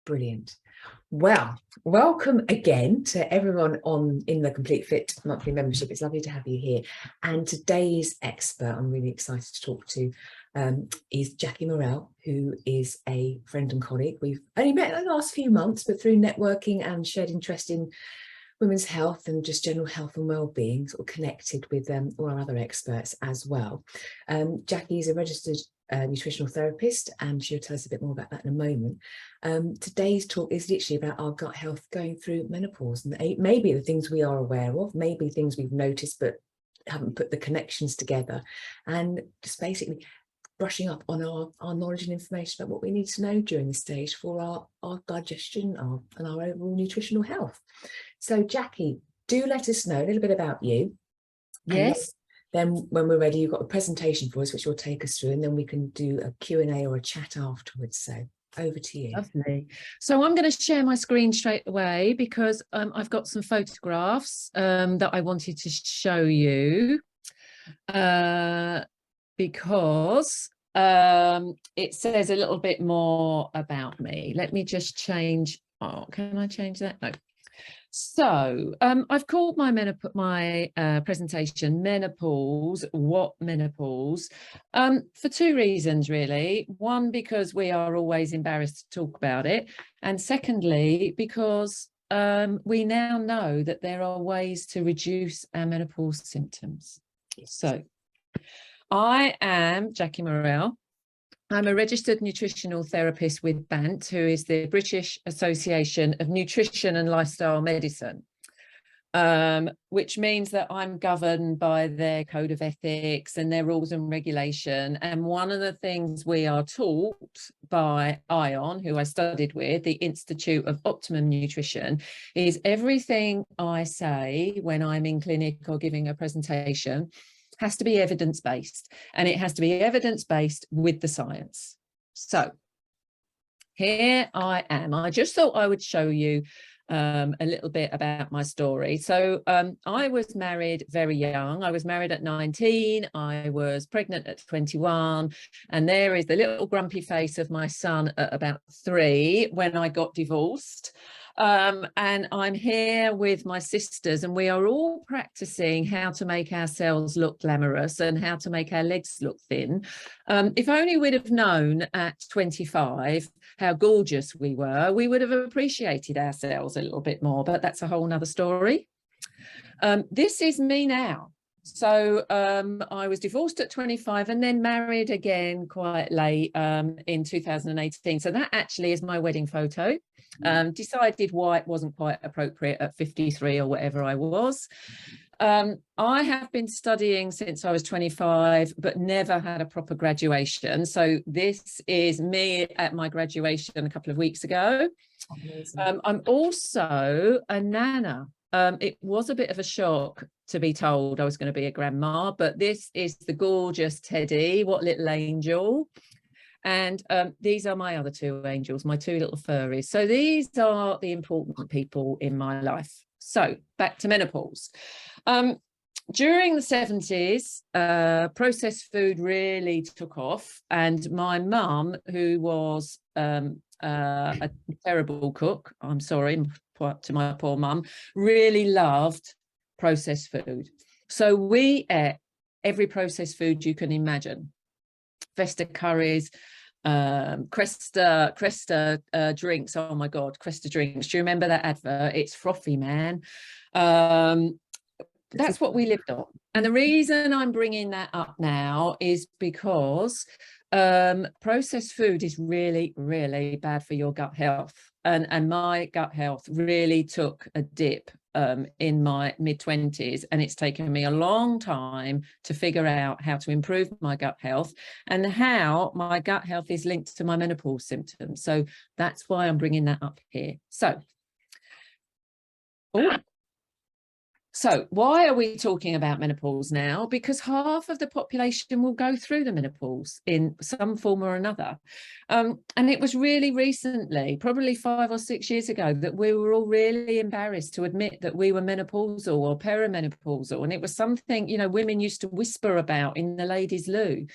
Brilliant. Well, welcome again to everyone in the Complete Fit monthly membership. It's lovely to have you here. And today's expert I'm really excited to talk to is Jackie Morell, who is a friend and colleague. We've only met in the last few months, but through networking and shared interest in women's health and just general health and well-being, sort of connected with all our other experts as well. Jackie is a registered nutritional therapist, and she'll tell us a bit more about that in a moment. Today's talk is literally about our gut health going through menopause, and maybe the things we are aware of, maybe things we've noticed but haven't put the connections together, and just brushing up on our knowledge and information about what we need to know during this stage for our digestion and our overall nutritional health. So Jackie, do let us know a little bit about you. Yes. Then when we're ready, you've got a presentation for us, which will take us through, and then we can do a Q&A or a chat afterwards. So over to you. Lovely. So I'm going to share my screen straight away because I've got some photographs that I wanted to show you because it says a little bit more about me. Let me just change. Oh, can I change that? No. So I've called my presentation Menopause, What Menopause? For two reasons, really. One, because we are always embarrassed to talk about it. And secondly, because we now know that there are ways to reduce our menopause symptoms. So I am Jackie Morell. I'm a registered nutritional therapist with BANT, who is the British Association of Nutrition and Lifestyle Medicine, which means that I'm governed by their code of ethics and their rules and regulation. And one of the things we are taught by ION, who I studied with, the Institute of Optimum Nutrition, is everything I say when I'm in clinic or giving a presentation has to be evidence-based, and it has to be evidence-based with the science. So here I am. I just thought I would show you a little bit about my story. So I was married very young. I was married at 19. I was pregnant at 21. And there is the little grumpy face of my son at about 3 when I got divorced. And I'm here with my sisters, and we are all practicing how to make ourselves look glamorous and how to make our legs look thin. If only we'd have known at 25 how gorgeous we were, we would have appreciated ourselves a little bit more, but that's a whole nother story. This is me now. So I was divorced at 25 and then married again quite late in 2018. So that actually is my wedding photo. Decided white wasn't quite appropriate at 53 or whatever I was. I have been studying since I was 25, but never had a proper graduation. So this is me at my graduation a couple of weeks ago. I'm also a nana. It was a bit of a shock to be told I was going to be a grandma, but this is the gorgeous Teddy. What little angel. And these are my other 2 angels, my 2 little furries. So these are the important people in my life. So back to menopause. During the 70s, processed food really took off. And my mum, who was a terrible cook, I'm sorry to my poor mum, really loved processed food. So we ate every processed food you can imagine. Festa curries, Cresta drinks. Oh my God, Cresta drinks. Do you remember that advert? It's frothy, man. That's what we lived on. And the reason I'm bringing that up now is because processed food is really, really bad for your gut health. And my gut health really took a dip in my mid-20s, and it's taken me a long time to figure out how to improve my gut health and how my gut health is linked to my menopause symptoms. So that's why I'm bringing that up here. So So why are we talking about menopause now? Because half of the population will go through the menopause in some form or another. And it was really recently, probably 5 or 6 years ago, that we were all really embarrassed to admit that we were menopausal or perimenopausal. And it was something, you know, women used to whisper about in the ladies' loo.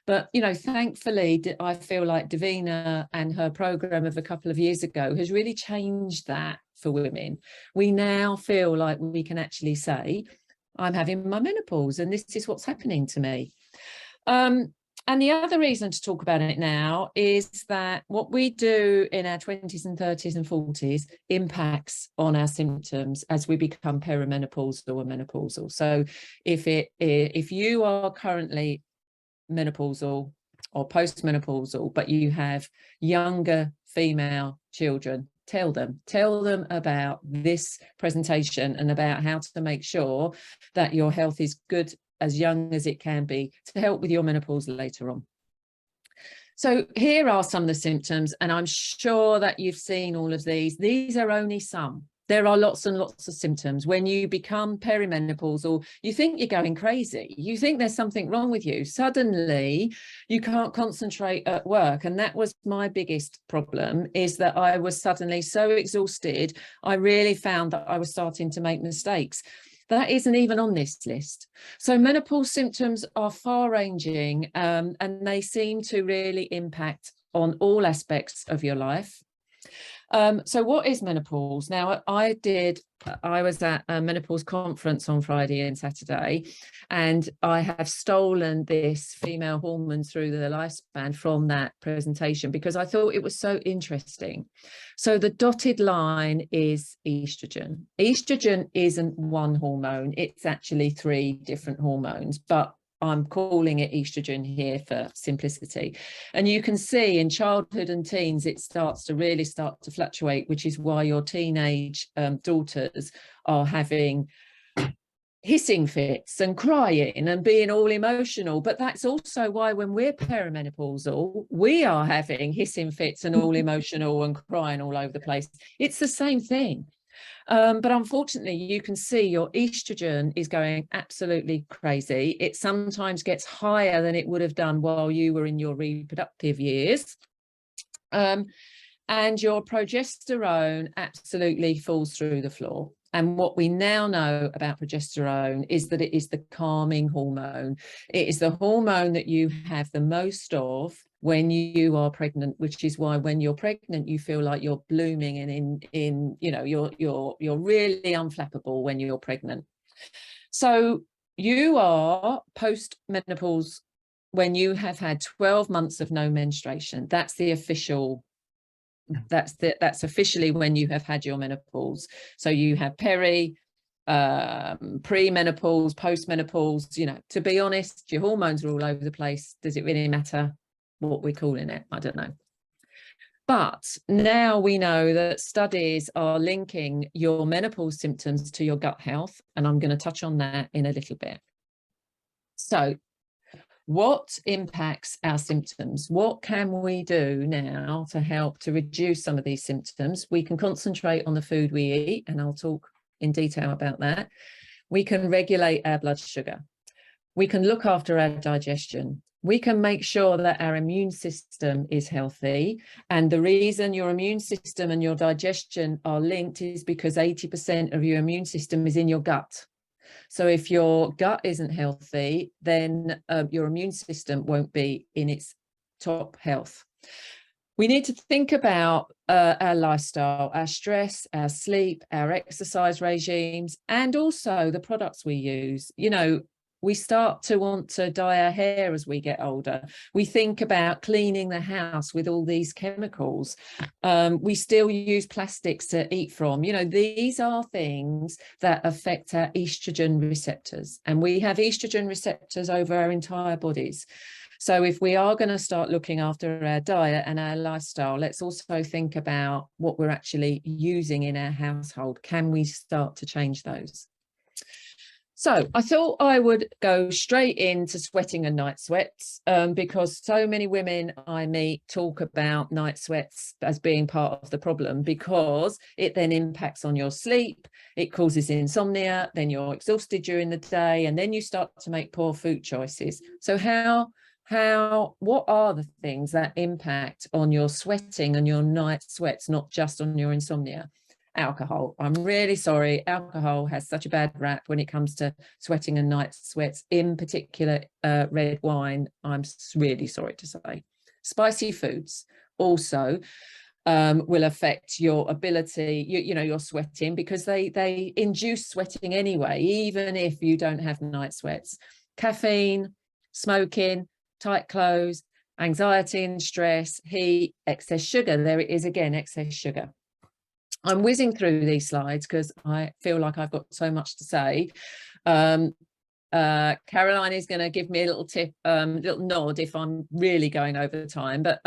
But, you know, thankfully, I feel like Davina and her program of a couple of years ago has really changed that for women. We now feel like we can actually say, I'm having my menopause and this is what's happening to me. And the other reason to talk about it now is that what we do in our 20s and 30s and 40s impacts on our symptoms as we become perimenopausal or menopausal. So if you are currently menopausal or postmenopausal, but you have younger female children, tell them about this presentation and about how to make sure that your health is good as young as it can be to help with your menopause later on. So here are some of the symptoms, and I'm sure that you've seen all of these. These are only some. There are lots and lots of symptoms. When you become perimenopausal, you think you're going crazy. You think there's something wrong with you. Suddenly, you can't concentrate at work. And that was my biggest problem, is that I was suddenly so exhausted. I really found that I was starting to make mistakes. That isn't even on this list. So menopause symptoms are far-ranging, and they seem to really impact on all aspects of your life. So what is menopause? Now, I was at a menopause conference on Friday and Saturday, and I have stolen this female hormones through the lifespan from that presentation because I thought it was so interesting. So the dotted line is estrogen. Estrogen isn't one hormone, it's actually 3 different hormones, but I'm calling it estrogen here for simplicity. And you can see in childhood and teens, it starts to fluctuate, which is why your teenage daughters are having hissing fits and crying and being all emotional. But that's also why when we're perimenopausal, we are having hissing fits and all emotional and crying all over the place. It's the same thing. But unfortunately, you can see your estrogen is going absolutely crazy. It sometimes gets higher than it would have done while you were in your reproductive years. And your progesterone absolutely falls through the floor. And what we now know about progesterone is that it is the calming hormone. It is the hormone that you have the most of when you are pregnant, which is why when you're pregnant, you feel like you're blooming and you know, you're really unflappable when you're pregnant. So you are post-menopause when you have had 12 months of no menstruation. That's the official. That's officially when you have had your menopause. So you have pre-menopause, post-menopause. You know, to be honest, your hormones are all over the place. Does it really matter what we're calling it? I don't know. But now we know that studies are linking your menopause symptoms to your gut health, and I'm going to touch on that in a little bit. So what impacts our symptoms? What can we do now to help to reduce some of these symptoms? We can concentrate on the food we eat, and I'll talk in detail about that. We can regulate our blood sugar. We can look after our digestion. We can make sure that our immune system is healthy. And the reason your immune system and your digestion are linked is because 80% of your immune system is in your gut. So if your gut isn't healthy, then your immune system won't be in its top health. We need to think about our lifestyle, our stress, our sleep, our exercise regimes, and also the products we use. You know, we start to want to dye our hair as we get older. We think about cleaning the house with all these chemicals. We still use plastics to eat from. You know, these are things that affect our estrogen receptors. And we have estrogen receptors over our entire bodies. So if we are going to start looking after our diet and our lifestyle, let's also think about what we're actually using in our household. Can we start to change those? So I thought I would go straight into sweating and night sweats, because so many women I meet talk about night sweats as being part of the problem, because it then impacts on your sleep, it causes insomnia, then you're exhausted during the day, and then you start to make poor food choices. So what are the things that impact on your sweating and your night sweats, not just on your insomnia? Alcohol. I'm really sorry. Alcohol has such a bad rap when it comes to sweating and night sweats, in particular red wine. I'm really sorry to say. Spicy foods also will affect your ability, your sweating, because they induce sweating anyway, even if you don't have night sweats. Caffeine, smoking, tight clothes, anxiety and stress, heat, excess sugar. There it is again, excess sugar. I'm whizzing through these slides because I feel like I've got so much to say. Caroline is going to give me a little tip, little nod if I'm really going over the time. But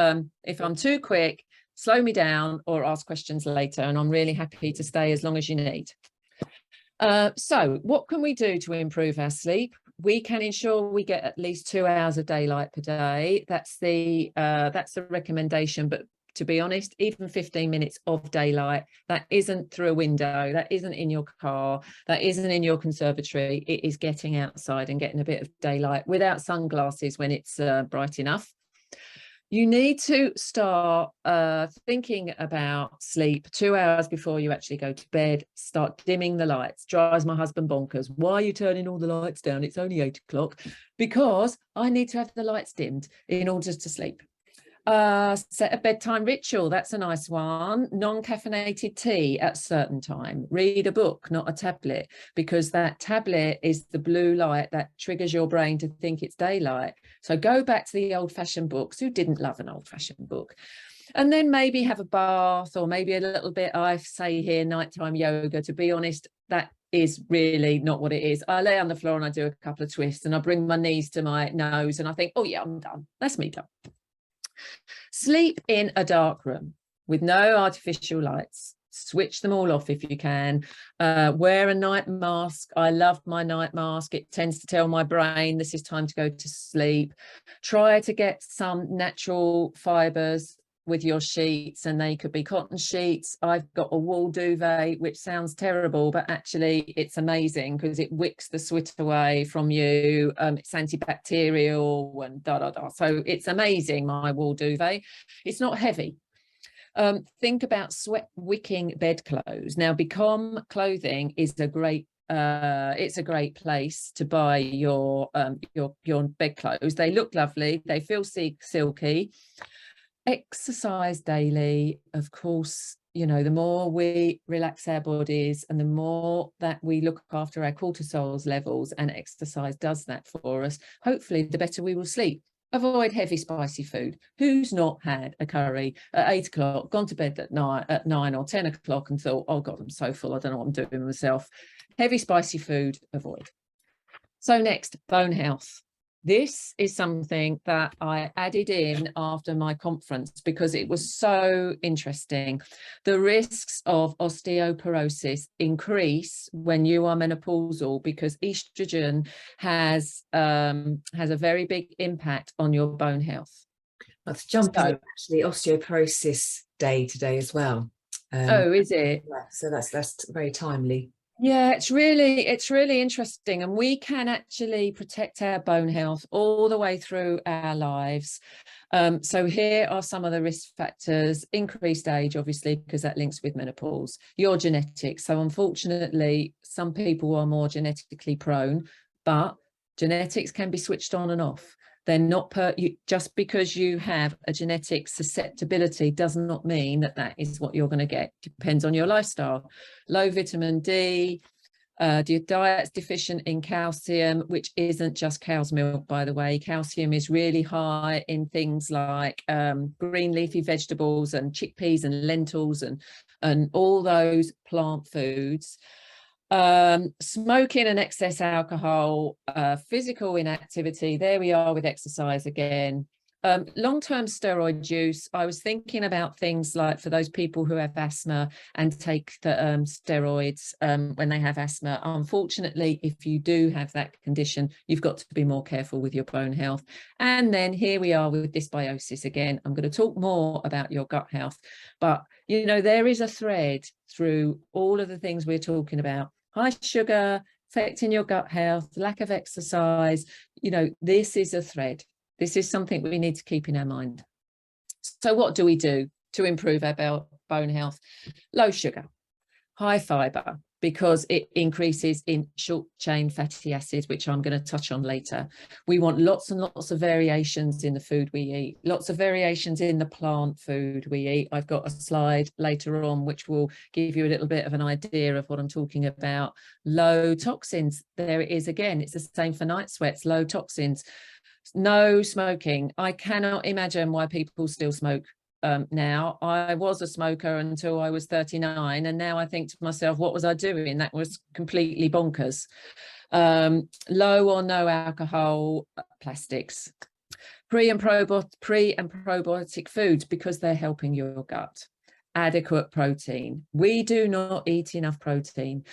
if I'm too quick, slow me down or ask questions later, and I'm really happy to stay as long as you need. So what can we do to improve our sleep? We can ensure we get at least 2 hours of daylight per day. That's the recommendation, but to be honest, even 15 minutes of daylight, that isn't through a window, that isn't in your car, that isn't in your conservatory. It is getting outside and getting a bit of daylight without sunglasses when it's bright enough. You need to start thinking about sleep 2 hours before you actually go to bed. Start dimming the lights. Drives my husband bonkers. Why are you turning all the lights down? It's only 8 o'clock. Because I need to have the lights dimmed in order to sleep. Set a bedtime ritual. That's a nice one. Non-caffeinated tea at a certain time. Read a book, not a tablet, because that tablet is the blue light that triggers your brain to think it's daylight. So go back to the old-fashioned books. Who didn't love an old-fashioned book? And then maybe have a bath, or maybe a little bit, I say here, nighttime yoga. To be honest, that is really not what it is. I lay on the floor and I do a couple of twists and I bring my knees to my nose and I think, oh yeah, I'm done. That's me done. Sleep in a dark room with no artificial lights. Switch them all off if you can. Wear a night mask. I love my night mask. It tends to tell my brain this is time to go to sleep. Try to get some natural fibres with your sheets, and they could be cotton sheets. I've got a wool duvet, which sounds terrible, but actually it's amazing because it wicks the sweat away from you. It's antibacterial and so it's amazing, my wool duvet. It's not heavy. Think about sweat wicking bed clothes. Now, Become Clothing is a great it's a great place to buy your bed clothes. They look lovely, they feel silky. Exercise daily, of course. The more we relax our bodies and the more that we look after our cortisol levels, and exercise does that for us, hopefully the better we will sleep. Avoid heavy spicy food. Who's not had a curry at 8 o'clock, gone to bed at 9 or 10 o'clock and thought, oh God, I'm so full, I don't know what I'm doing with myself. Heavy spicy food, avoid. So next, bone health. This is something that I added in after my conference because it was so interesting. The risks of osteoporosis increase when you are menopausal because estrogen has a very big impact on your bone health. Let's jump into actually Osteoporosis Day today as well. Oh, is it? Yeah, so that's very timely. Yeah, it's really interesting, and we can actually protect our bone health all the way through our lives. So here are some of the risk factors. Increased age, obviously, because that links with menopause. Your genetics. So unfortunately, some people are more genetically prone, but genetics can be switched on and off. They're not just because you have a genetic susceptibility does not mean that is what you're going to get. Depends on your lifestyle. Low vitamin D, your diet's deficient in calcium, which isn't just cow's milk, by the way. Calcium is really high in things like green leafy vegetables and chickpeas and lentils and all those plant foods. Smoking and excess alcohol, physical inactivity. There we are with exercise again. Long-term steroid use, I was thinking about things like for those people who have asthma and take the steroids when they have asthma. Unfortunately, if you do have that condition, you've got to be more careful with your bone health. And then here we are with dysbiosis again. I'm going to talk more about your gut health, but you know, there is a thread through all of the things we're talking about. High sugar, affecting your gut health, lack of exercise, you know, this is a thread. This is something we need to keep in our mind. So what do we do to improve our bone health? Low sugar, high fiber, because it increases in short chain fatty acids, which I'm going to touch on later. We want lots and lots of variations in the food we eat, lots of variations in the plant food we eat. I've got a slide later on which will give you a little bit of an idea of what I'm talking about. Low toxins, there it is again. It's the same for night sweats, low toxins. No smoking. I cannot imagine why people still smoke now. I was a smoker until I was 39, and now I think to myself, what was I doing? That was completely bonkers. Low or no alcohol, plastics. Pre and probiotic foods, because they're helping your gut. Adequate protein. We do not eat enough protein.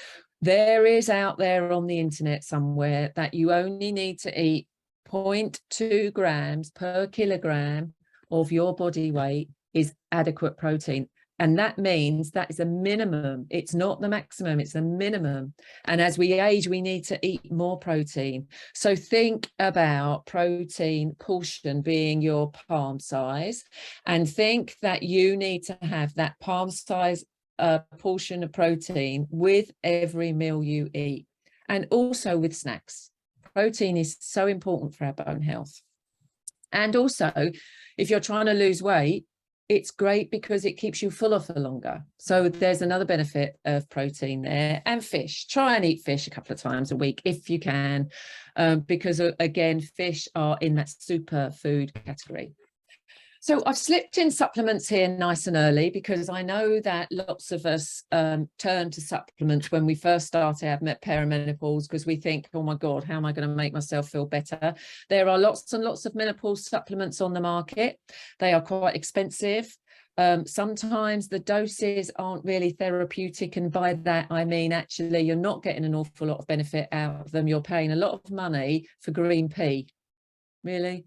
There is out there on the internet somewhere that you only need to eat 0.2 grams per kilogram of your body weight is adequate protein. And that means that is a minimum. It's not the maximum, it's a minimum. And as we age, we need to eat more protein. So think about protein portion being your palm size, and think that you need to have that palm size portion of protein with every meal you eat, and also with snacks. Protein is so important for our bone health. And also, if you're trying to lose weight, it's great because it keeps you fuller for longer. So there's another benefit of protein there. And fish. Try and eat fish a couple of times a week if you can, because again, fish are in that superfood category. So I've slipped in supplements here nice and early, because I know that lots of us turn to supplements when we first start our perimenopause, because we think, oh my God, how am I going to make myself feel better? There are lots and lots of menopause supplements on the market. They are quite expensive. Sometimes the doses aren't really therapeutic, and by that I mean actually you're not getting an awful lot of benefit out of them. You're paying a lot of money for green pea. Really?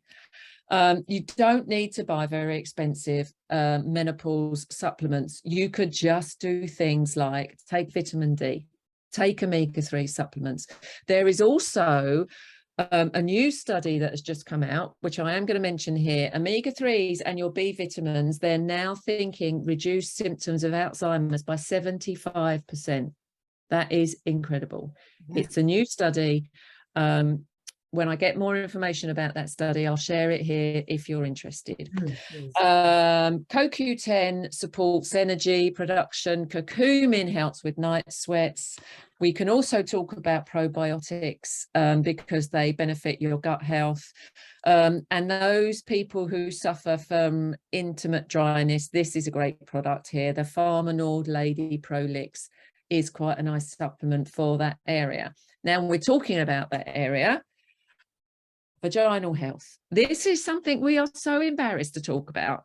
You don't need to buy very expensive menopause supplements. You could just do things like take vitamin D, take omega-3 supplements. There is also a new study that has just come out, which I am going to mention here. Omega-3s and your B vitamins, they're now thinking reduce symptoms of Alzheimer's by 75%. That is incredible. Yeah. It's a new study. When I get more information about that study, I'll share it here if you're interested. CoQ10 supports energy production. Curcumin helps with night sweats. We can also talk about probiotics because they benefit your gut health. And those people who suffer from intimate dryness, this is a great product here. The Pharma Nord Lady Prolix is quite a nice supplement for that area. Now, when we're talking about that area, vaginal health. This is something we are so embarrassed to talk about.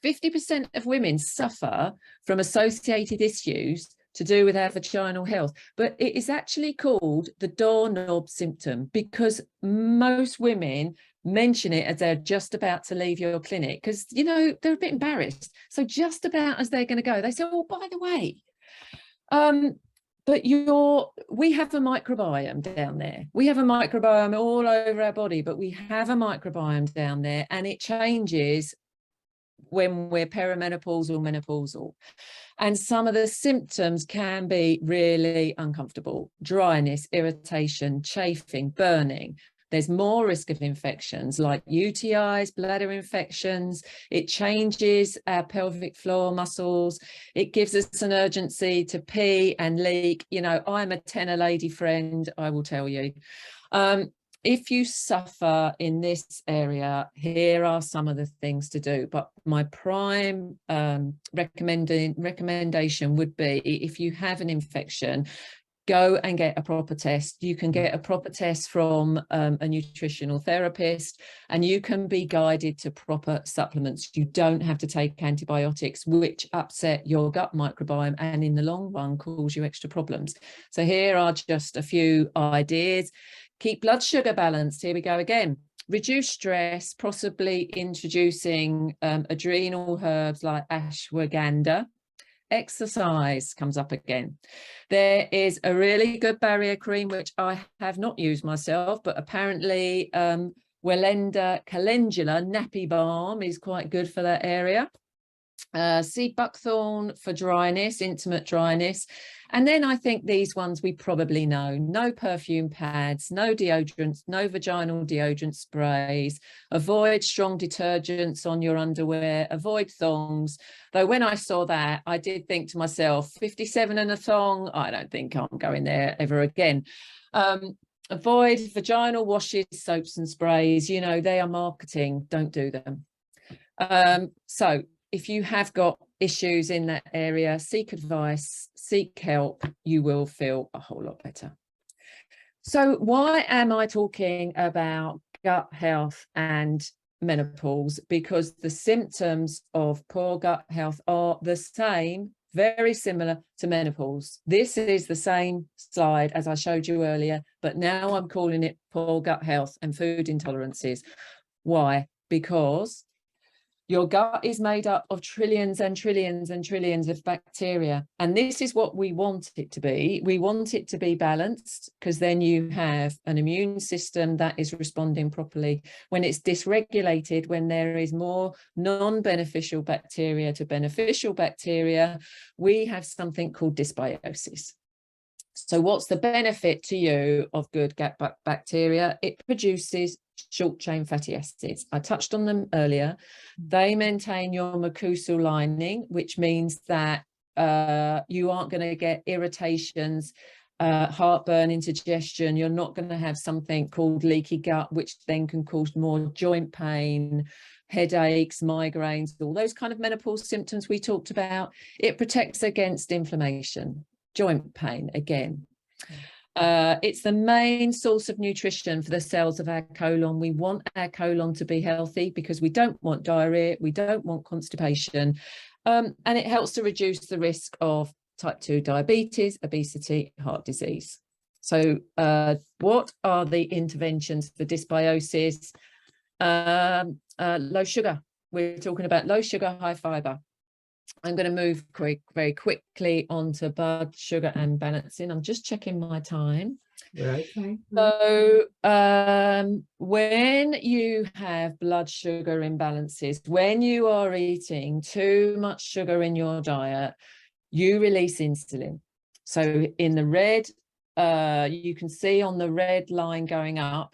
50% of women suffer from associated issues to do with our vaginal health, but it is actually called the doorknob symptom, because most women mention it as they're just about to leave your clinic, because, you know, they're a bit embarrassed. So just about as they're going to go, they say, oh, by the way, but we have a microbiome down there. We have a microbiome all over our body, but we have a microbiome down there, and it changes when we're perimenopausal or menopausal. And some of the symptoms can be really uncomfortable: dryness, irritation, chafing, burning. There's more risk of infections like UTIs, bladder infections. It changes our pelvic floor muscles. It gives us an urgency to pee and leak. You know, I'm a tenor lady friend, I will tell you. If you suffer in this area, here are some of the things to do. But my prime recommendation would be, if you have an infection, go and get a proper test. You can get a proper test from a nutritional therapist, and you can be guided to proper supplements. You don't have to take antibiotics, which upset your gut microbiome and in the long run cause you extra problems. So here are just a few ideas. Keep blood sugar balanced. Here we go again. Reduce stress, possibly introducing adrenal herbs like ashwagandha. Exercise comes up again. There is a really good barrier cream, which I have not used myself, but apparently Wellenda calendula nappy balm is quite good for that area. Sea buckthorn for dryness, intimate dryness. And then I think these ones we probably know: no perfume pads, no deodorants, no vaginal deodorant sprays, avoid strong detergents on your underwear, avoid thongs. Though when I saw that, I did think to myself, 57 and a thong, I don't think I'm going there ever again. Avoid vaginal washes, soaps and sprays. You know, they are marketing, don't do them. So if you have got issues in that area, seek advice, seek help, you will feel a whole lot better. So why am I talking about gut health and menopause? Because the symptoms of poor gut health are the same, very similar to menopause. This is the same slide as I showed you earlier, but now I'm calling it poor gut health and food intolerances. Why? Because your gut is made up of trillions and trillions and trillions of bacteria. And this is what we want it to be. We want it to be balanced, because then you have an immune system that is responding properly. When it's dysregulated, when there is more non-beneficial bacteria to beneficial bacteria, we have something called dysbiosis. So what's the benefit to you of good gut bacteria? It produces short chain fatty acids. I touched on them earlier. They maintain your mucosal lining, which means that you aren't going to get irritations, heartburn, indigestion. You're not going to have something called leaky gut, which then can cause more joint pain, headaches, migraines, all those kind of menopause symptoms we talked about. It protects against inflammation, joint pain again. It's the main source of nutrition for the cells of our colon. We want our colon to be healthy because we don't want diarrhea, we don't want constipation, and it helps to reduce the risk of type 2 diabetes, obesity, heart disease. So what are the interventions for dysbiosis? Low sugar. We're talking about low sugar, high fiber. I'm going to move very quickly onto blood sugar and balancing. I'm just checking my time. Okay. So when you have blood sugar imbalances, when you are eating too much sugar in your diet, you release insulin. So in the red, you can see on the red line going up,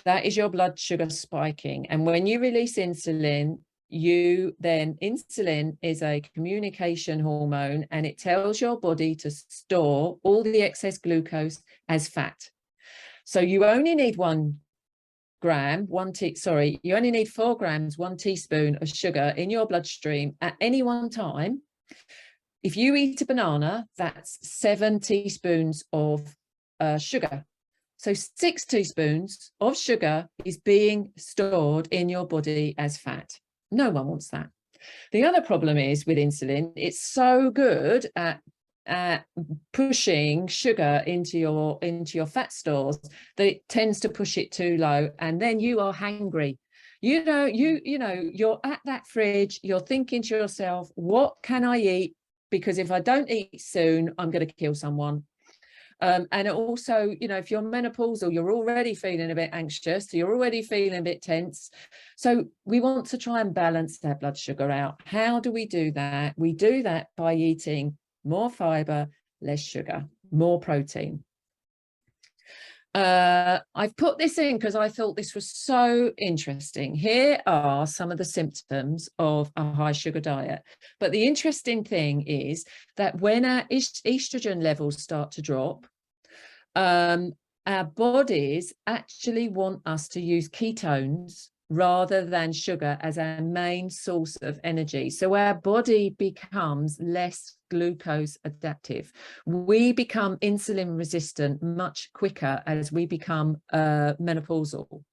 that is your blood sugar spiking. And when you release insulin, insulin is a communication hormone, and it tells your body to store all the excess glucose as fat. So you only need 4 grams, 1 teaspoon of sugar in your bloodstream at any one time. If you eat a banana, that's 7 teaspoons of sugar. So 6 teaspoons of sugar is being stored in your body as fat. No one wants that. The other problem is with insulin, it's so good at pushing sugar into your fat stores that it tends to push it too low, and then you are hangry. You know, you're at that fridge, you're thinking to yourself, what can I eat? Because if I don't eat soon, I'm going to kill someone. And also, if you're menopausal, you're already feeling a bit anxious, you're already feeling a bit tense. So we want to try and balance that blood sugar out. How do we do that? We do that by eating more fiber, less sugar, more protein. I've put this in because I thought this was so interesting. Here are some of the symptoms of a high sugar diet. But the interesting thing is that when our estrogen levels start to drop, our bodies actually want us to use ketones rather than sugar as our main source of energy. So our body becomes less glucose adaptive. We become insulin resistant much quicker as we become menopausal.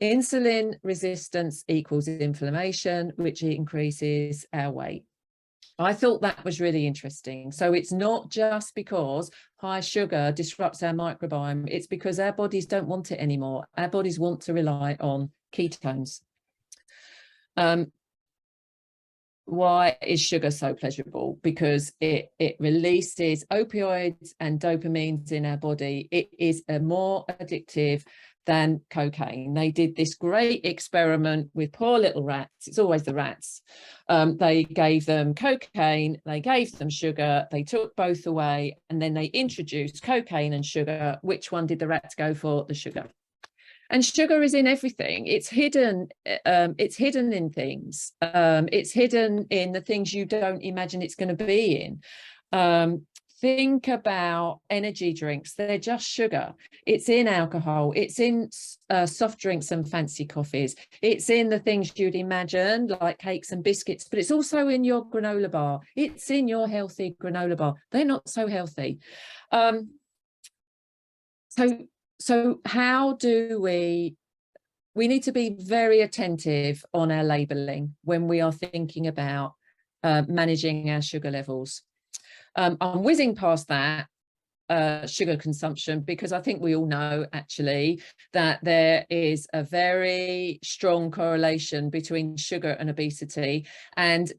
Insulin resistance equals inflammation, which increases our weight. I thought that was really interesting. So it's not just because high sugar disrupts our microbiome, it's because our bodies don't want it anymore. Our bodies want to rely on ketones. Why is sugar so pleasurable? Because it releases opioids and dopamines in our body. It is more addictive than cocaine. They did this great experiment with poor little rats. It's always the rats. They gave them cocaine, they gave them sugar, they took both away, and then they introduced cocaine and sugar. Which one did the rats go for? The sugar. And sugar is in everything. It's hidden. It's hidden in things. It's hidden in the things you don't imagine it's going to be in. Think about energy drinks. They're just sugar. It's in alcohol. It's in soft drinks and fancy coffees. It's in the things you'd imagine, like cakes and biscuits, but it's also in your granola bar. It's in your healthy granola bar. They're not so healthy. So how do we need to be very attentive on our labeling when we are thinking about managing our sugar levels. I'm whizzing past that sugar consumption, because I think we all know actually that there is a very strong correlation between sugar and obesity. And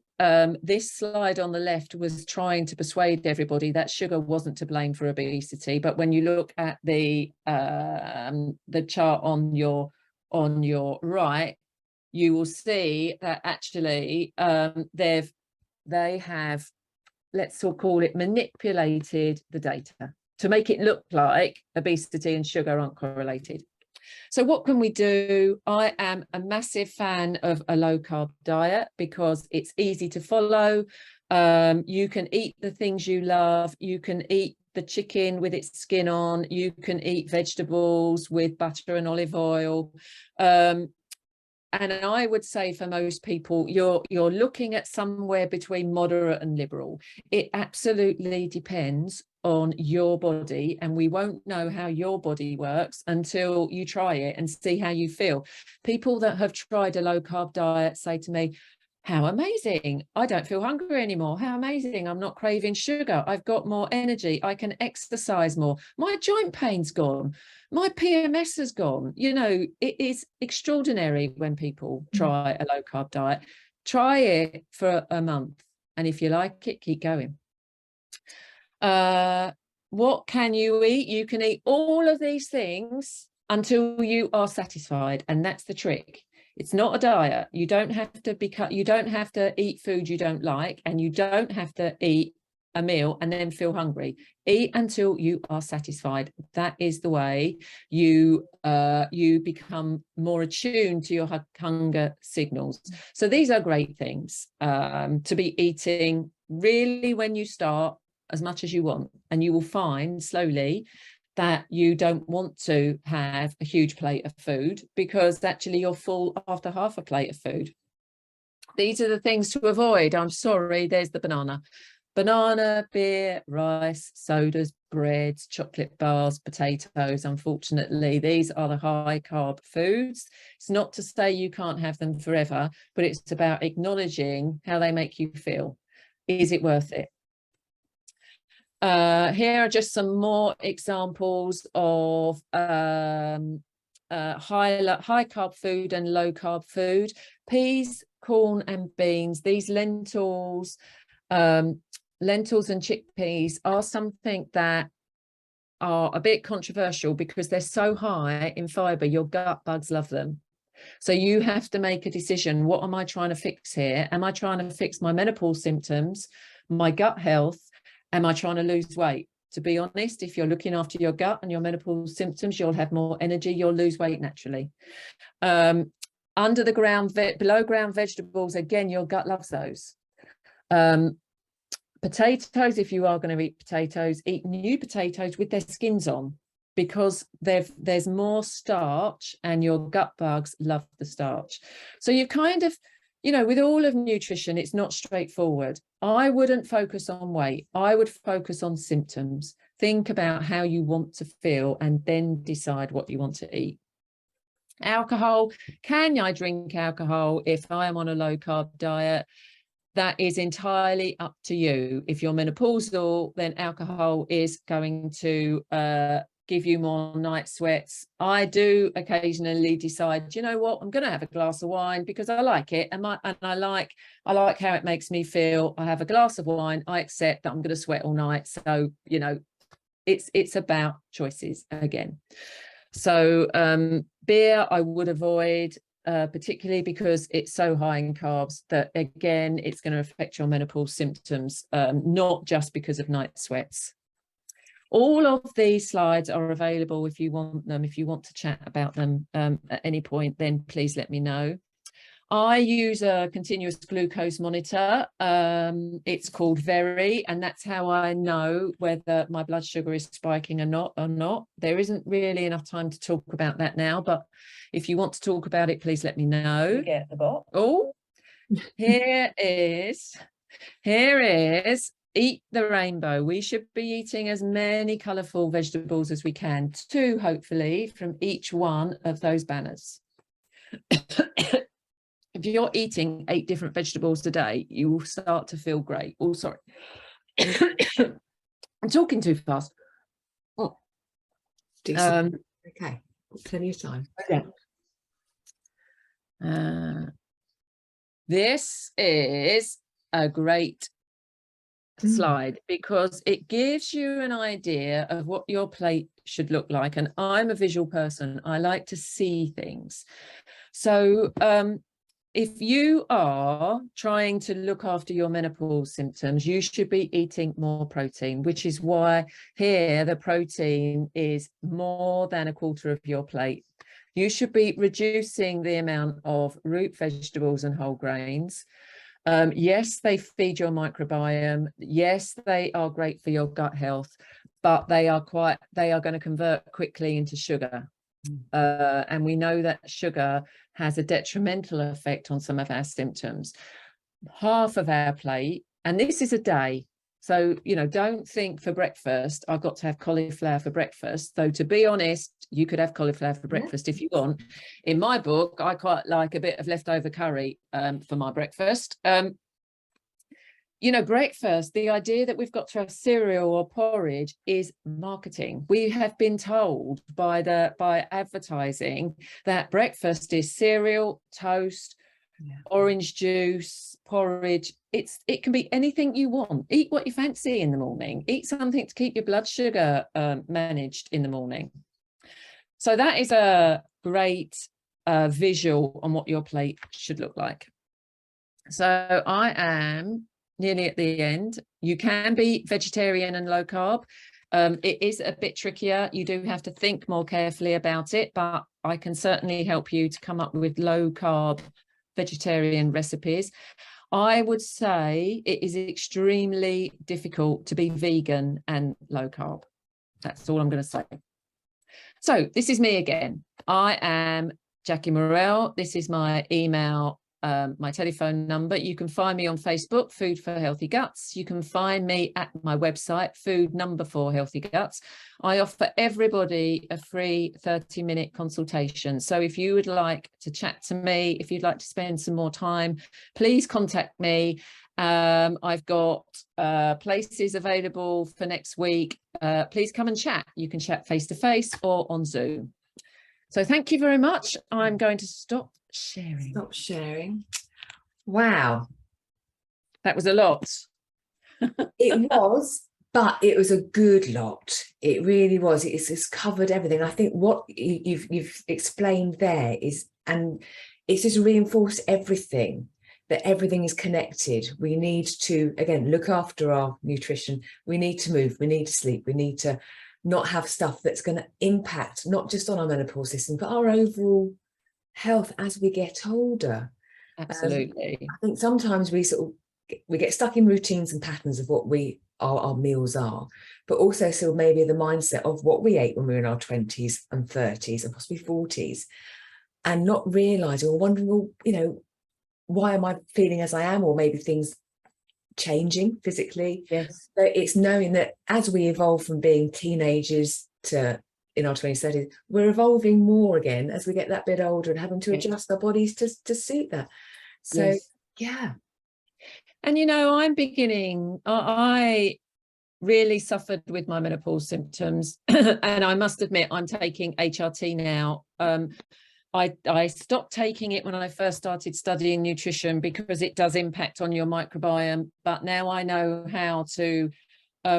this slide on the left was trying to persuade everybody that sugar wasn't to blame for obesity. But when you look at the chart on your right, you will see that actually they have, let's call it, manipulated the data to make it look like obesity and sugar aren't correlated. So what can we do? I am a massive fan of a low carb diet because it's easy to follow. You can eat the things you love. You can eat the chicken with its skin on. You can eat vegetables with butter and olive oil. And I would say for most people, you're looking at somewhere between moderate and liberal. It absolutely depends on your body, and we won't know how your body works until you try it and see how you feel. People that have tried a low carb diet say to me, how amazing, I don't feel hungry anymore. How amazing, I'm not craving sugar. I've got more energy. I can exercise more. My joint pain's gone. My PMS has gone. You know, it is extraordinary when people try a low carb diet. Try it for a month. And if you like it, keep going. What can you eat? You can eat all of these things until you are satisfied. And that's the trick. It's not a diet. You don't have to eat food you don't like, and you don't have to eat a meal and then feel hungry. Eat until you are satisfied. That is the way you become more attuned to your hunger signals. So these are great things to be eating really when you start, as much as you want, and you will find slowly that you don't want to have a huge plate of food, because actually you're full after half a plate of food. These are the things to avoid. I'm sorry, there's the banana. Banana, beer, rice, sodas, breads, chocolate bars, potatoes. Unfortunately, these are the high carb foods. It's not to say you can't have them forever, but it's about acknowledging how they make you feel. Is it worth it? Here are just some more examples of high carb food and low carb food. Peas, corn and beans. These lentils and chickpeas are something that are a bit controversial because they're so high in fiber. Your gut bugs love them. So you have to make a decision. What am I trying to fix here? Am I trying to fix my menopause symptoms, my gut health? Am I trying to lose weight? To be honest, if you're looking after your gut and your menopause symptoms, you'll have more energy, you'll lose weight naturally. Under the ground, below ground vegetables, again, your gut loves those. Potatoes, if you are going to eat potatoes, eat new potatoes with their skins on. because there's more starch, and your gut bugs love the starch. So you kind of, you know, with all of nutrition, it's not straightforward. I wouldn't focus on weight. I would focus on symptoms. Think about how you want to feel and then decide what you want to eat. Alcohol, can I drink alcohol if I am on a low carb diet? That is entirely up to you. If you're menopausal, then alcohol is going to give you more night sweats. I do occasionally decide, you know what, I'm going to have a glass of wine because I like it, and I like how it makes me feel. I have a glass of wine, I accept that I'm going to sweat all night. So, you know, it's about choices again. So beer I would avoid, particularly because it's so high in carbs that, again, it's going to affect your menopause symptoms, not just because of night sweats. All of these slides are available if you want them. If you want to chat about them at any point, then please let me know. I use a continuous glucose monitor. It's called Very, and that's how I know whether my blood sugar is spiking or not. There isn't really enough time to talk about that now, but if you want to talk about it, please let me know. Get the box. Oh, here is Eat the Rainbow. We should be eating as many colourful vegetables as we can, 2 hopefully from each one of those banners. If you're eating 8 different vegetables a day, you will start to feel great. Oh, sorry. I'm talking too fast. Oh. Okay, plenty of time. Yeah. This is a great slide because it gives you an idea of what your plate should look like. And I'm a visual person. I like to see things. So if you are trying to look after your menopause symptoms, you should be eating more protein, which is why here the protein is more than 1/4 of your plate. You should be reducing the amount of root vegetables and whole grains. Yes, they feed your microbiome. Yes, they are great for your gut health, but they are going to convert quickly into sugar. And we know that sugar has a detrimental effect on some of our symptoms. Half of our plate, and this is a day. So, you know, don't think for breakfast, I've got to have cauliflower for breakfast. Though, to be honest, you could have cauliflower for breakfast if you want. In my book, I quite like a bit of leftover curry for my breakfast. You know, breakfast, the idea that we've got to have cereal or porridge is marketing. We have been told by advertising that breakfast is cereal, toast, orange juice, porridge. It can be anything you want. Eat what you fancy in the morning. Eat something to keep your blood sugar managed in the morning. So that is a great visual on what your plate should look like. So I am nearly at the end. You can be vegetarian and low carb. It is a bit trickier. You do have to think more carefully about it, but I can certainly help you to come up with low carb vegetarian recipes. I would say it is extremely difficult to be vegan and low carb. That's all I'm going to say. So this is me again. I am Jackie Morell. This is my email, my telephone number. You can find me on Facebook, Food for Healthy Guts. You can find me at my website, Food for Healthy Guts. I offer everybody a free 30-minute consultation. So if you would like to chat to me, if you'd like to spend some more time, please contact me. I've got places available for next week. Please come and chat. You can chat face-to-face or on Zoom. So thank you very much. I'm going to stop sharing. Stop sharing. Wow. That was a lot. It was, but it was a good lot. It really was. It's covered everything. I think what you've explained there is, and it's just reinforced everything, that everything is connected. We need to, again, look after our nutrition. We need to move. We need to sleep. We need to not have stuff that's going to impact not just on our menopause system, but our overall health as we get older. Absolutely. I think sometimes we sort of we get stuck in routines and patterns of what our meals are, but also still maybe the mindset of what we ate when we were in our 20s and 30s and possibly 40s, and not realizing or wondering, well, you know, why am I feeling as I am, or maybe things changing physically. Yes. So it's knowing that as we evolve from being teenagers to in our 20s, 30s, we're evolving more again as we get that bit older and having to adjust our bodies to suit that. So Yes. yeah. And, you know, I really suffered with my menopause symptoms. And I must admit, I'm taking HRT now. I stopped taking it when I first started studying nutrition because it does impact on your microbiome. But now I know how to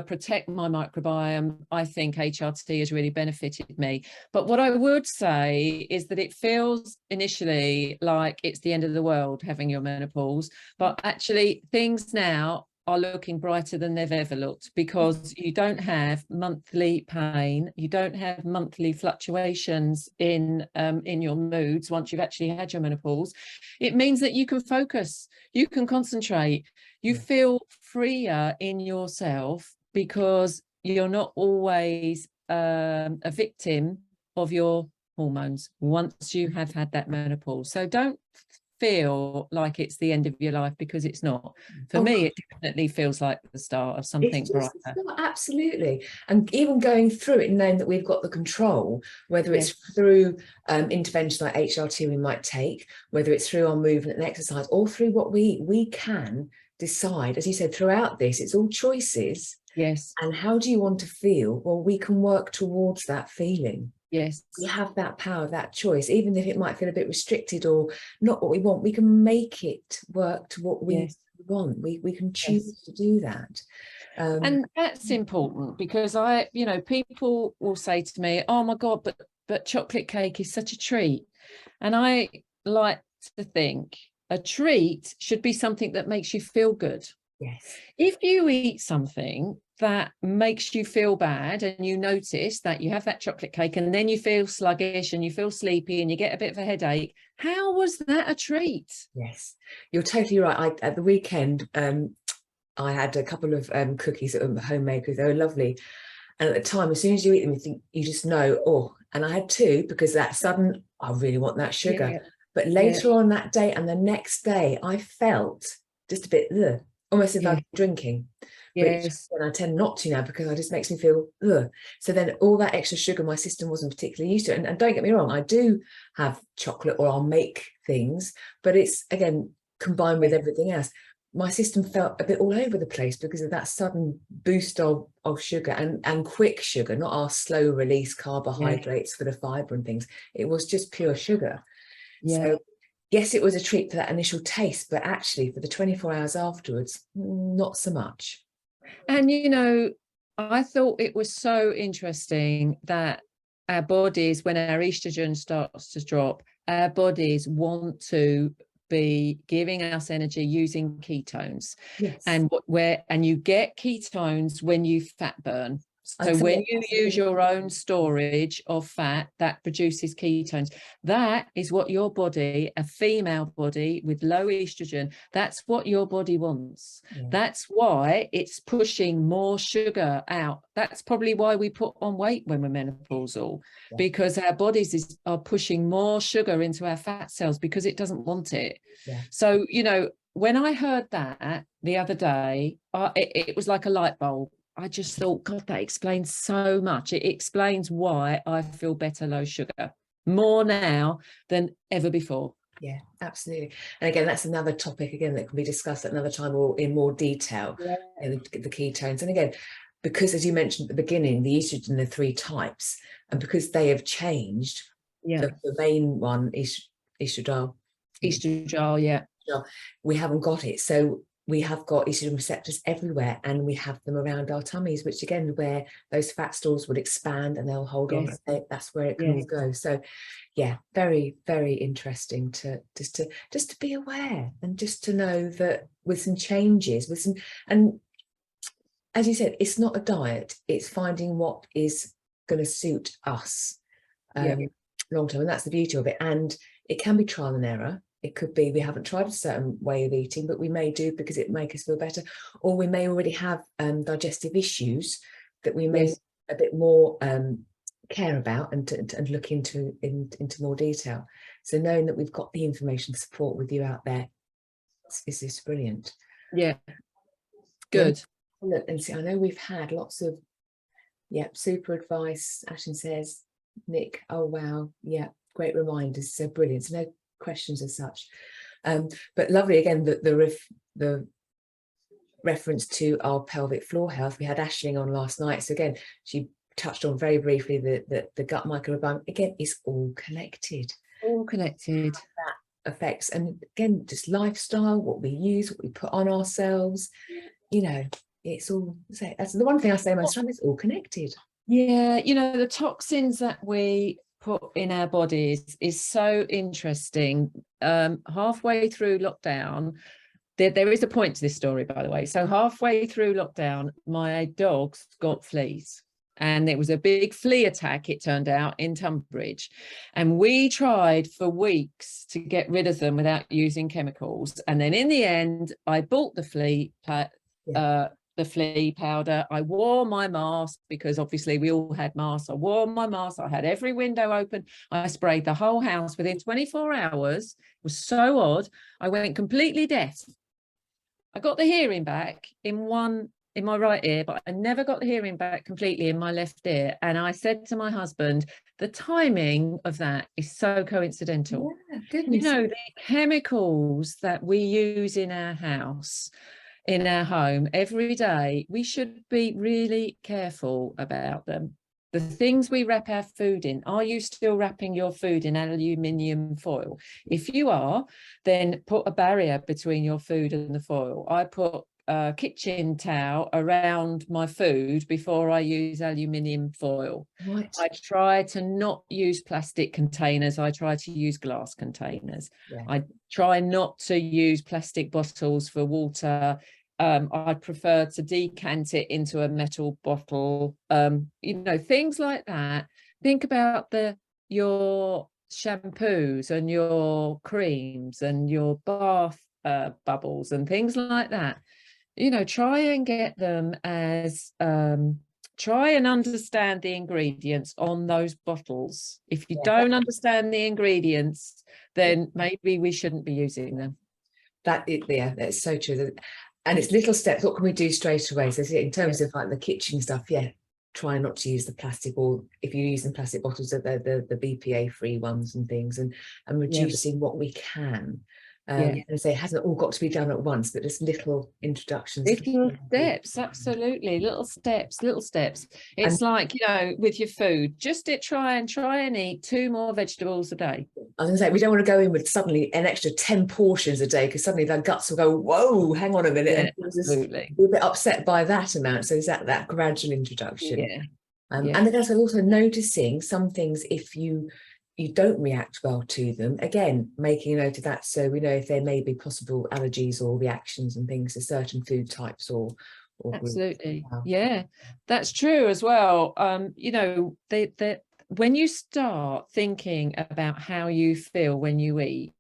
protect my microbiome. I think HRT has really benefited me. But what I would say is that it feels initially like it's the end of the world having your menopause, but actually things now are looking brighter than they've ever looked, because you don't have monthly pain, you don't have monthly fluctuations in your moods once you've actually had your menopause. It means that you can focus, you can concentrate, you feel freer in yourself, because you're not always a victim of your hormones once you have had that menopause. So don't feel like it's the end of your life, because it's not. For me, it definitely feels like the start of something brighter. Absolutely. And even going through it, knowing that we've got the control, whether it's through intervention like HRT we might take, whether it's through our movement and exercise, or through what we can decide, as you said, throughout this, it's all choices. Yes. And how do you want to feel? Well, we can work towards that feeling. Yes. We have that power, that choice, even if it might feel a bit restricted or not what we want, we can make it work to what we want. We can choose to do that. And that's important, because people will say to me, oh my God, but chocolate cake is such a treat. And I like to think a treat should be something that makes you feel good. Yes. If you eat something that makes you feel bad, and you notice that you have that chocolate cake and then you feel sluggish and you feel sleepy and you get a bit of a headache, how was that a treat? Yes, you're totally right. At the weekend, I had a couple of cookies that were homemade cookies. They were lovely. And at the time, as soon as you eat them, you think, you just know, oh, and I had two, because that sudden, I really want that sugar. Yeah. But later on that day and the next day, I felt just a bit, almost as if I'd been drinking. Yes. Which I tend not to now, because it just makes me feel, so then all that extra sugar my system wasn't particularly used to. And don't get me wrong, I do have chocolate, or I'll make things, but it's, again, combined with everything else. My system felt a bit all over the place because of that sudden boost of sugar, and quick sugar, not our slow release carbohydrates for the fiber and things. It was just pure sugar. So yes, it was a treat for that initial taste, but actually for the 24 hours afterwards, not so much. And, I thought it was so interesting that our bodies, when our estrogen starts to drop, our bodies want to be giving us energy using ketones. Yes. And you get ketones when you fat burn. So when you use your own storage of fat, that produces ketones. That is what your body, a female body with low estrogen, that's what your body wants. That's why it's pushing more sugar out. That's probably why we put on weight when we're menopausal, because our bodies are pushing more sugar into our fat cells because it doesn't want it. So, when I heard that the other day, it was like a light bulb. I just thought, God, that explains so much. It explains why I feel better low sugar, more now than ever before. Yeah, absolutely. And again, that's another topic, again, that can be discussed at another time or in more detail, the ketones. And again, because as you mentioned at the beginning, the estrogen, the three types, and because they have changed, the main one is estradiol. Estradiol, we haven't got it. So we have got estrogen receptors everywhere, and we have them around our tummies, which again, where those fat stores would expand and they'll hold on. That's where it can all go. So yeah, very, very interesting to be aware, and just to know that with some changes, and as you said, it's not a diet, it's finding what is going to suit us long term. And that's the beauty of it. And it can be trial and error. it could be we haven't tried a certain way of eating, but we may do because it makes us feel better, or we may already have digestive issues that we may Yes. a bit more care about and look into more detail. So knowing that we've got the information support with you out there is just brilliant. Yeah. Good. Look and see, I know we've had lots of super advice. Ashton says, Nick, oh wow, yeah, great reminders, so brilliant. So no questions as such, but lovely again the reference to our pelvic floor health. We had Ashling on last night, so again she touched on very briefly the gut microbiome. Again, is all connected. All connected. That affects, and again, just lifestyle, what we use, what we put on ourselves, you know, it's all, that's the one thing I say most time, it's all connected. Yeah, you know, the toxins that we put in our bodies is so interesting. Halfway through lockdown, there is a point to this story, by the way. So halfway through lockdown, my dogs got fleas. And it was a big flea attack, it turned out, in Tunbridge. And we tried for weeks to get rid of them without using chemicals. And then in the end, I bought the flea powder. I wore my mask because obviously we all had masks. I wore my mask. I had every window open. I sprayed the whole house within 24 hours. It was so odd. I went completely deaf. I got the hearing back in my right ear, but I never got the hearing back completely in my left ear. And I said to my husband, the timing of that is so coincidental. Yeah, goodness. You know, the chemicals that we use in our house, in our home every day, we should be really careful about them. The things we wrap our food in, are you still wrapping your food in aluminium foil? If you are, then put a barrier between your food and the foil. I put a kitchen towel around my food before I use aluminium foil. Right. I try to not use plastic containers. I try to use glass containers. Yeah. I try not to use plastic bottles for water. I prefer to decant it into a metal bottle. You know, things like that. Think about your shampoos and your creams and your bath bubbles and things like that. You know, try and get them as try and understand the ingredients on those bottles. If you don't understand the ingredients, then maybe we shouldn't be using them. That's so true. And it's little steps. What can we do straight away? So in terms of like the kitchen stuff, try not to use the plastic, or if you're using plastic bottles, the BPA free ones and things, and reducing what we can. And say it hasn't all got to be done at once, but just little introductions. Little steps, absolutely. Little steps. It's like, you know, with your food, just try and eat 2 more vegetables a day. I was going to say, we don't want to go in with suddenly an extra 10 portions a day, because suddenly their guts will go, whoa, hang on a minute. Yeah, absolutely. We're a bit upset by that amount. So is that gradual introduction? Yeah. And I guess also noticing some things, if you don't react well to them, again, making a note of that, so we know if there may be possible allergies or reactions and things to certain food types or absolutely groups. Yeah, that's true as well. You know, when you start thinking about how you feel when you eat,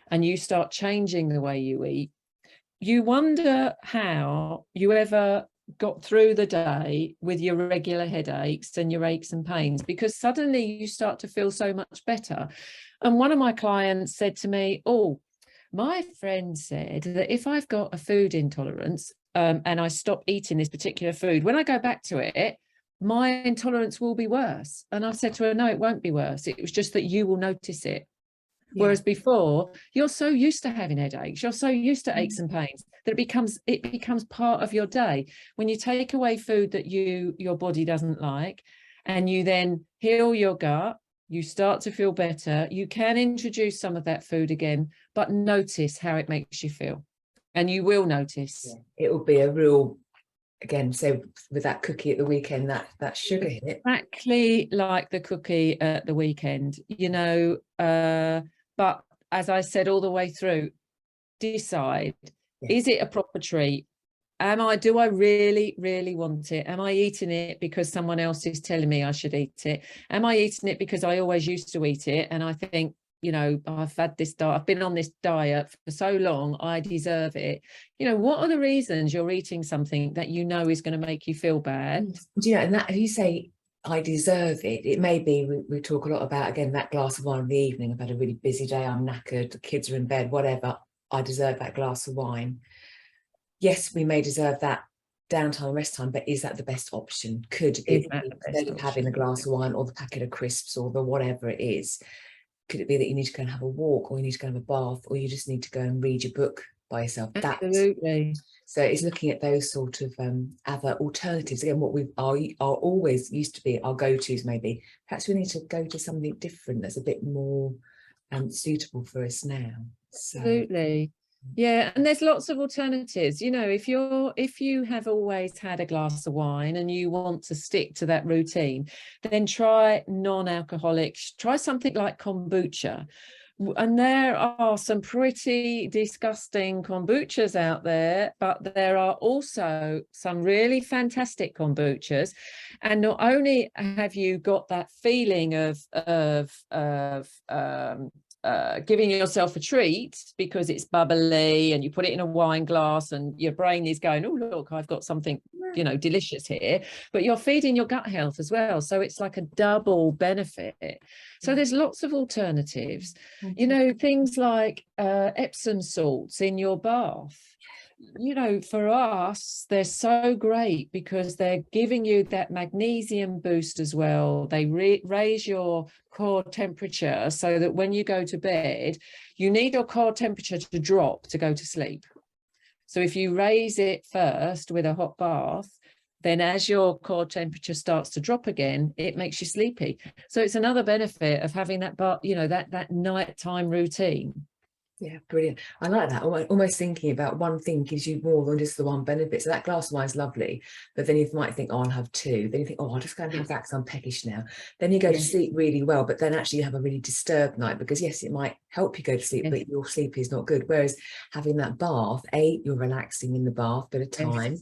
and you start changing the way you eat, you wonder how you ever got through the day with your regular headaches and your aches and pains, because suddenly you start to feel so much better. And one of my clients said to me, oh, my friend said that if I've got a food intolerance and I stop eating this particular food, when I go back to it, my intolerance will be worse. And I said to her, no, it won't be worse. It was just that you will notice it. Whereas before, you're so used to having headaches, you're so used to aches and pains, that it becomes part of your day. When you take away food that your body doesn't like, and you then heal your gut, you start to feel better. You can introduce some of that food again, but notice how it makes you feel. And you will notice. It will be a real, again, so with that cookie at the weekend, that sugar in it. Exactly like the cookie at the weekend, you know, but as I said all the way through, decide, is it a proper treat? Do I really, really want it? Am I eating it because someone else is telling me I should eat it? Am I eating it because I always used to eat it and I think you know, I've had this diet, I've been on this diet for so long, I deserve it. You know, what are the reasons you're eating something that you know is going to make you feel bad? Do you know, and that if you say I deserve it, it may be, we talk a lot about, again, that glass of wine in the evening. I've had a really busy day, I'm knackered, the kids are in bed, whatever, I deserve that glass of wine. Yes, we may deserve that downtime, rest time, but is that the best option? Could it be, instead of having a glass of wine or the packet of crisps or the whatever it is, could it be that you need to go and have a walk, or you need to go and have a bath, or you just need to go and read your book by yourself? Absolutely. So it's looking at those sort of other alternatives. Again, what we are always used to be our go-tos, maybe perhaps we need to go to something different that's a bit more suitable for us now. So. Absolutely. Yeah, and there's lots of alternatives. You know, if you have always had a glass of wine and you want to stick to that routine, then try non-alcoholic, try something like kombucha. And there are some pretty disgusting kombuchas out there, but there are also some really fantastic kombuchas. And not only have you got that feeling of giving yourself a treat because it's bubbly and you put it in a wine glass and your brain is going, oh, look, I've got something, you know, delicious here, but you're feeding your gut health as well. So it's like a double benefit. So there's lots of alternatives, you know, things like Epsom salts in your bath. You know, for us, they're so great because they're giving you that magnesium boost as well. They raise your core temperature so that when you go to bed, you need your core temperature to drop to go to sleep. So if you raise it first with a hot bath, then as your core temperature starts to drop again, it makes you sleepy. So it's another benefit of having that, you know, that nighttime routine. Yeah, brilliant. I like that. Almost thinking about one thing gives you more than just the one benefit. So that glass of wine is lovely, but then you might think, oh, I'll have two. Then you think, oh, I'll just go and have that because I'm peckish now. Then you go to sleep really well, but then actually you have a really disturbed night because yes, it might help you go to sleep, but your sleep is not good. Whereas having that bath, you're relaxing in the bath, bit of time,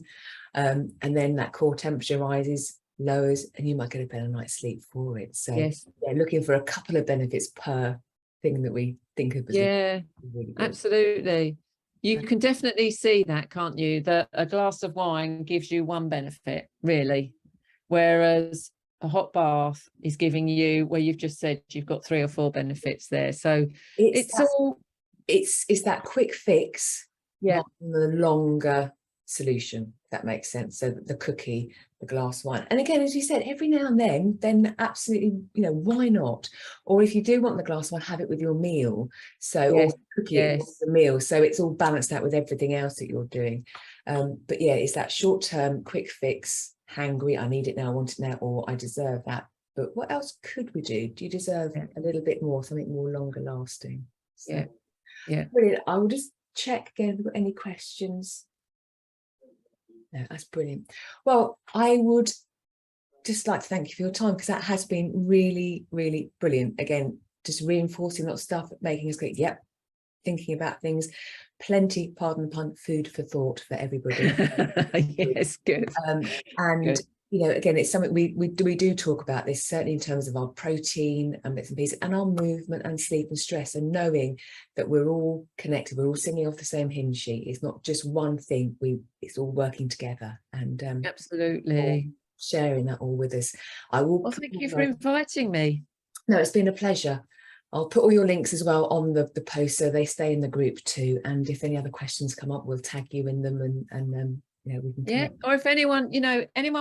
and then that core temperature rises, lowers, and you might get a better night's sleep for it. So yeah, looking for a couple of benefits per thing that we think of as really absolutely. You can definitely see that, can't you, that a glass of wine gives you one benefit really, whereas a hot bath is giving you, where you've just said you've got 3 or 4 benefits there. So it's that quick fix, not the longer solution, if that makes sense. So the cookie, the glass wine, and again, as you said, every now and then absolutely, you know, why not? Or if you do want the glass wine, have it with your meal, so or cookie it with the meal, so it's all balanced out with everything else that you're doing. But yeah, it's that short-term quick fix, hangry, I need it now, I want it now, or I deserve that. But what else could we do? Do you deserve a little bit more, something more longer lasting? So, brilliant. I will just check again if we've got any questions. No, that's brilliant. Well, I would just like to thank you for your time, because that has been really, really brilliant. Again, just reinforcing lots of stuff, making us go, yep, thinking about things. Plenty, pardon the pun, food for thought for everybody. Yes, good. And good. You know, again, it's something we do talk about this, certainly in terms of our protein and bits and pieces, and our movement and sleep and stress, and knowing that we're all connected, we're all singing off the same hymn sheet. It's not just one thing, it's all working together, and absolutely sharing that all with us. I will. Well, thank you for inviting me. No, it's been a pleasure. I'll put all your links as well on the post so they stay in the group too, and if any other questions come up, we'll tag you in them, and you know, we can connect. Or if anyone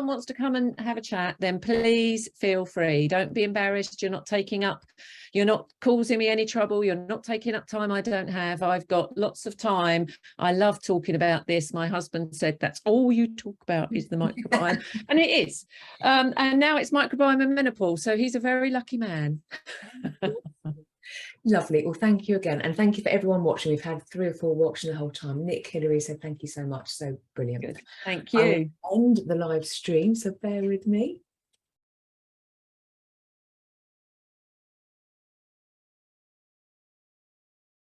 wants to come and have a chat, then please feel free. Don't be embarrassed. You're not causing me any trouble. You're not taking up time I don't have. I've got lots of time. I love talking about this. My husband said that's all you talk about is the microbiome, and it is. And now it's microbiome and menopause, so he's a very lucky man. Lovely. Well, thank you again, and thank you for everyone watching. We've had 3 or 4 watching the whole time. Nick, Hillary said thank you so much. So brilliant. Good. Thank you. I will end the live stream, so bear with me.